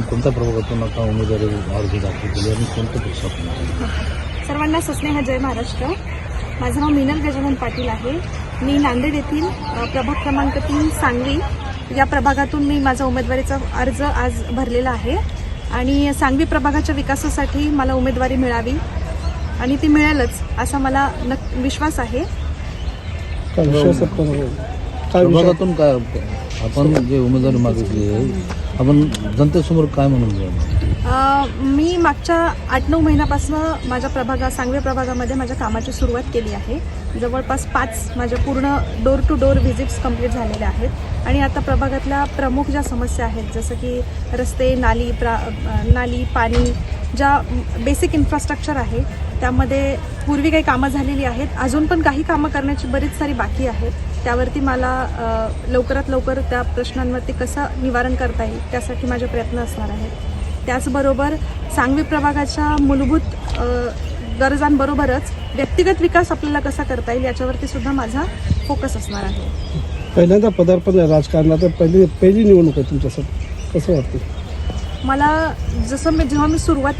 कोणत्या प्रभागातून आता उमेदवारी अर्ज दाखल केली आणि कोणत्या पक्षातून? सर्वांना सस्नेह जय महाराष्ट्र. माझं नाव मीनल गजानन पाटील आहे. मी नांदेड येथील प्रभाग क्रमांक 3 सांगवी या प्रभागातून मी माझा उमेदवारीचा अर्ज आज भरलेला आहे आणि सांगवी प्रभागाच्या विकासासाठी मला उमेदवारी मिळावी आणि ती मिळेलच असा मला विश्वास आहे. प्रभागातून काय आपण जे उमेदवारी मागितली आहे आपण जनतेसमोर काय म्हणून मी मागच्या 8-9 महिन्यापासून माझ्या सांगवी प्रभागामध्ये माझ्या कामाची सुरुवात केली आहे. जवळपास 5 माझ्या पूर्ण door to door visits complete झालेल्या आहेत आणि आता प्रभागातल्या प्रमुख ज्या समस्या आहेत जसं की रस्ते, नाली, पाणी, ज्या बेसिक इन्फ्रास्ट्रक्चर आहे त्यामध्ये पूर्वी काही कामं झालेली आहेत, अजून पण काही कामं करण्याची बरीच सारी बाकी आहेत. त्यावरती मला लवकरात लवकर त्या प्रश्नांवरती कसं निवारण करता येईल त्यासाठी माझे प्रयत्न असणार आहेत. त्याचबरोबर सांगवी प्रभागाच्या मूलभूत गरजांबरोबरच व्यक्तिगत विकास आपल्याला कसा करता येईल याच्यावरती सुद्धा माझा फोकस असणार आहे. पहिल्यांदा पदार्पण राजकारणात पहिली निवडणूक आहे तुमच्यासाठी, कसं वाटतं? मला जेव्हा मी सुरुवात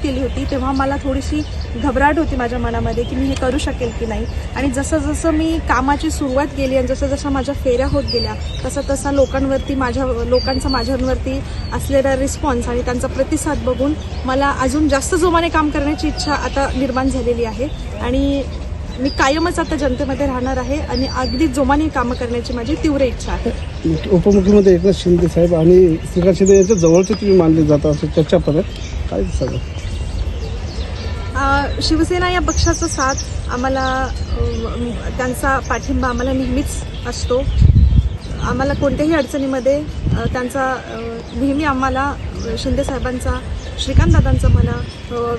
केली होती तेव्हा मला थोडीशी घबराट होती माझ्या मनामध्ये की मी हे करू शकेल की नाही, आणि जसं मी कामाची सुरुवात केली आणि जसं माझ्या फेऱ्या होत गेल्या तसा लोकांचा माझ्यावरती असलेला रिस्पॉन्स आणि त्यांचा प्रतिसाद बघून मला अजून जास्त जोमाने काम करण्याची इच्छा आता निर्माण झालेली आहे आणि मी कायमच आता जनतेमध्ये राहणार आहे आणि अगदी जोमाने कामं करण्याची माझी तीव्र इच्छा आहे. उपमुख्यमंत्री एकनाथ शिंदे साहेब आणि श्रीकांत शिंदे यांच्या जवळचे तुम्ही मानले जातात असं चर्चा पडत काय सगळं? शिवसेना या पक्षाचा साथ आम्हाला, त्यांचा पाठिंबा आम्हाला नेहमीच असतो. आम्हाला कोणत्याही अडचणीमध्ये त्यांचा नेहमी आम्हाला शिंदे साहेबांचा, श्रीकांतदादांचा म्हणा,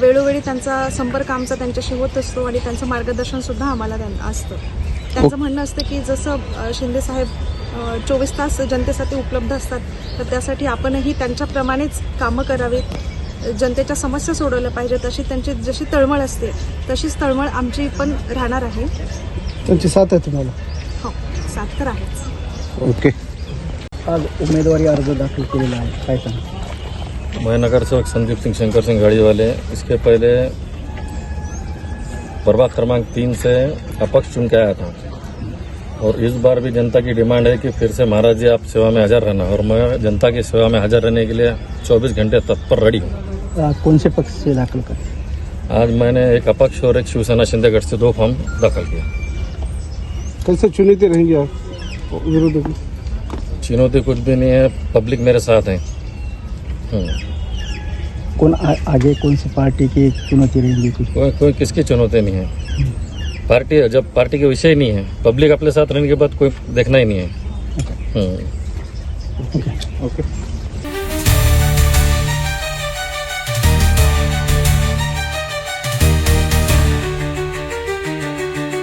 वेळोवेळी त्यांचा संपर्क आमचा त्यांच्याशी होत असतो आणि त्यांचं मार्गदर्शनसुद्धा आम्हाला असतं. त्यांचं म्हणणं असतं की जसं शिंदे साहेब 24 तास जनतेसाठी उपलब्ध असतात तर त्यासाठी आपणही त्यांच्याप्रमाणेच कामं करावीत, जनतेच्या समस्या सोडवल्या पाहिजेत, अशी त्यांची जशी तळमळ असते तशीच तळमळ आमची पण राहणार आहे. त्यांची साथ आहे तुम्हाला? हो, साथ तर आहेच. ओके. आज उमेदवारी अर्ज दाखल केलेला आहे, काय सांगा? मैं नगर सेवक संदीप सिंह शंकर सिंह गाड़ी वाले, इसके पहले प्रभाग क्रमांक 3 से अपक्ष चुन के आया था और इस बार भी जनता की डिमांड है कि फिर से महाराज जी आप सेवा में हाजिर रहना, और मैं जनता की सेवा में हाजिर रहने के लिए 24 घंटे तत्पर रेडी हूँ. कौन से पक्ष से दाखल कर? आज मैंने एक अपक्ष और एक शिवसेना शिंदेगढ़ से 2 फॉर्म दाखिल किया. कैसे चुनौती रहेंगी विरोध में? चुनौती कुछ भी नहीं है, पब्लिक मेरे साथ है. कौन आगे कौन सी पार्टी की चुनौती रहेगी? कोई किसकी चुनौती नहीं है. पार्टी जब पार्टी के विषय नहीं है, पब्लिक अपने साथ रहने के बाद कोई देखना ही नहीं है. ओके.